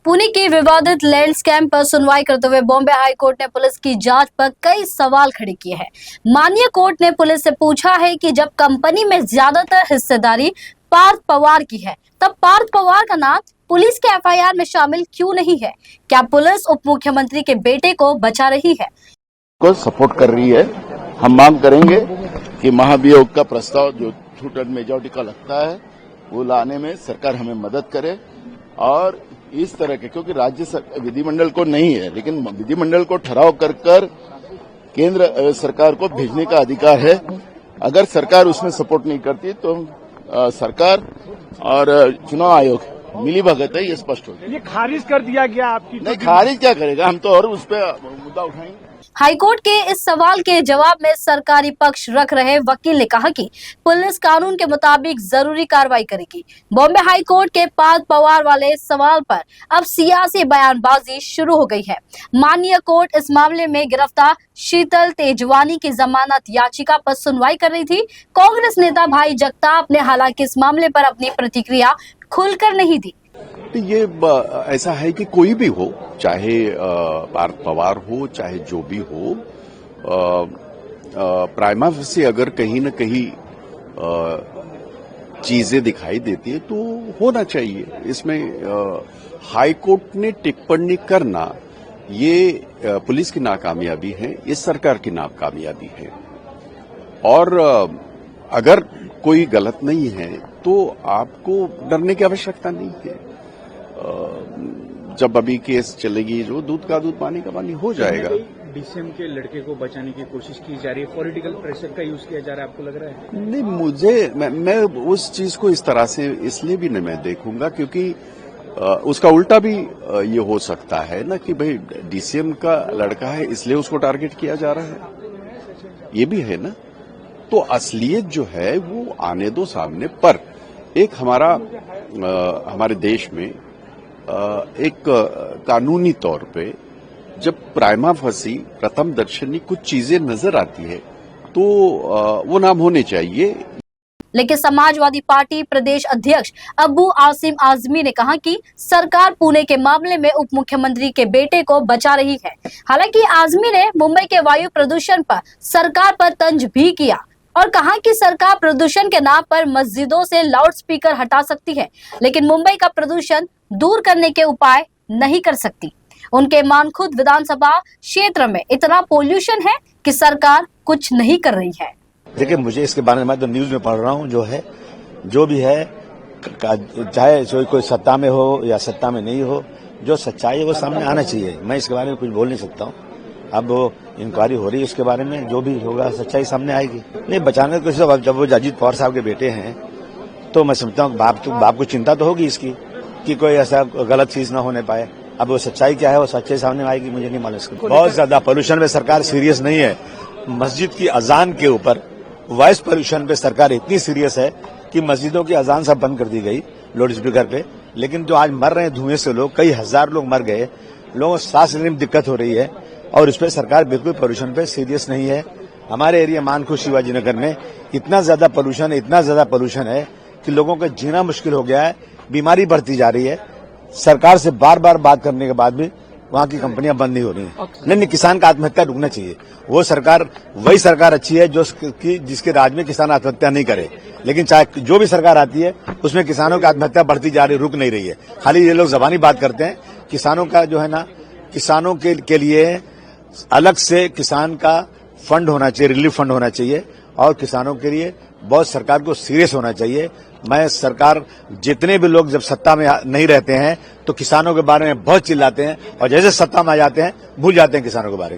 पुणे के विवादित land scam पर सुनवाई करते हुए बॉम्बे हाई कोर्ट ने पुलिस की जांच पर कई सवाल खड़े किए हैं। माननीय कोर्ट ने पुलिस से पूछा है कि जब कंपनी में ज्यादातर हिस्सेदारी पार्थ पवार की है, तब पार्थ पवार का नाम पुलिस के एफआईआर में शामिल क्यों नहीं है? क्या पुलिस उप मुख्यमंत्री के बेटे को बचा रही है? को सपोर्ट कर रही है। हम मांग करेंगे कि महाभियोग का प्रस्ताव जो 2/3 मेजॉरिटी का लगता है वो लाने में सरकार हमें मदद करे। और इस तरह के, क्योंकि राज्य विधिमंडल को नहीं है, लेकिन विधिमंडल को ठहराव कर केंद्र सरकार को भेजने का अधिकार है। अगर सरकार उसमें सपोर्ट नहीं करती तो सरकार और चुनाव आयोग मिली भगत है, ये स्पष्ट हो गया। ये खारिज कर दिया गया आपकी? नहीं, खारिज क्या करेगा, हम तो और उस पर मुद्दा उठाएंगे। हाईकोर्ट के इस सवाल के जवाब में सरकारी पक्ष रख रहे वकील ने कहा कि पुलिस कानून के मुताबिक जरूरी कार्रवाई करेगी। बॉम्बे हाईकोर्ट के पार्थ पवार वाले सवाल पर अब सियासी बयानबाजी शुरू हो गई है। माननीय कोर्ट इस मामले में गिरफ्तार शीतल तेजवानी की जमानत याचिका पर सुनवाई कर रही थी। कांग्रेस नेता भाई जगताप ने हालांकि इस मामले पर अपनी प्रतिक्रिया खुलकर नहीं दी। ये ऐसा है कि कोई भी हो, चाहे पार्थ पवार हो, चाहे जो भी हो, प्राइमा फेसी अगर कहीं न कहीं चीजें दिखाई देती है तो होना चाहिए। इसमें हाई कोर्ट ने टिप्पणी करना ये पुलिस की नाकामयाबी है, ये सरकार की नाकामयाबी है। और अगर कोई गलत नहीं है तो आपको डरने की आवश्यकता नहीं है। जब अभी केस चलेगी, जो दूध का दूध पानी का पानी हो जाएगा। डीसीएम के लड़के को बचाने की कोशिश की जा रही है, पॉलिटिकल प्रेशर का यूज किया जा रहा है, आपको लग रहा है? नहीं, मैं उस चीज को इस तरह से इसलिए भी नहीं मैं देखूंगा क्योंकि उसका उल्टा भी ये हो सकता है ना कि भाई डीसीएम का लड़का है इसलिए उसको टारगेट किया जा रहा है, ये भी है ना। तो असलियत जो है वो आने दो सामने। पर एक हमारे देश में एक कानूनी तौर पे जब प्राइमा फेसी प्रथम दर्शनी कुछ चीजें नजर आती है तो वो नाम होने चाहिए। लेकिन समाजवादी पार्टी प्रदेश अध्यक्ष अबू आसिम आजमी ने कहा कि सरकार पुणे के मामले में उप मुख्यमंत्री के बेटे को बचा रही है। हालांकि आजमी ने मुंबई के वायु प्रदूषण पर सरकार पर तंज भी किया और कहा कि सरकार प्रदूषण के नाम पर मस्जिदों से लाउडस्पीकर हटा सकती है, लेकिन मुंबई का प्रदूषण दूर करने के उपाय नहीं कर सकती। उनके मानखुद विधानसभा क्षेत्र में इतना पोल्यूशन है कि सरकार कुछ नहीं कर रही है। देखिए, मुझे इसके बारे में, मैं तो न्यूज में पढ़ रहा हूँ, जो भी है, चाहे कोई सत्ता में हो या सत्ता में नहीं हो, जो सच्चाई है वो सामने आना चाहिए। मैं इसके बारे में कुछ बोल नहीं सकता हूँ। अब वो इंक्वायरी हो रही है, उसके बारे में जो भी होगा सच्चाई सामने आएगी। नहीं बचाने को, जब वो अजीत पवार साहब के बेटे हैं तो मैं समझता हूँ बाप को चिंता तो होगी इसकी कि कोई ऐसा गलत चीज ना होने पाए। अब वो सच्चाई क्या है वो सच्चाई सामने आएगी, मुझे नहीं मालूम इसको। बहुत ज्यादा पोल्यूशन में सरकार सीरियस नहीं है। मस्जिद की अजान के ऊपर वॉइस पोल्यूशन पे सरकार इतनी सीरियस है कि मस्जिदों की अजान सब बंद कर दी गई लाउड स्पीकर पे। लेकिन जो आज मर रहे हैं धुएं से लोग, कई हजार लोग मर गए, लोगों को सांस लेने में दिक्कत हो रही है और इस पे सरकार बिल्कुल पोल्यूशन पे सीरियस नहीं है। हमारे एरिया मानखुद शिवाजी नगर में इतना ज्यादा पोल्यूशन है कि लोगों का जीना मुश्किल हो गया है, बीमारी बढ़ती जा रही है। सरकार से बार बार बात करने के बाद भी वहां की कंपनियां बंद नहीं हो रही हैं। नहीं, किसान का आत्महत्या रुकना चाहिए। वही सरकार अच्छी है जिसके राज में किसान आत्महत्या नहीं करे। लेकिन चाहे जो भी सरकार आती है उसमें किसानों की आत्महत्या बढ़ती जा रही, रुक नहीं रही है। खाली ये लोग जबानी बात करते हैं। किसानों का जो है ना, किसानों के लिए अलग से किसान का फंड होना चाहिए, रिलीफ फंड होना चाहिए और किसानों के लिए बहुत सरकार को सीरियस होना चाहिए। मैं सरकार, जितने भी लोग जब सत्ता में नहीं रहते हैं तो किसानों के बारे में बहुत चिल्लाते हैं और जैसे सत्ता में आ जाते हैं भूल जाते हैं किसानों के बारे में।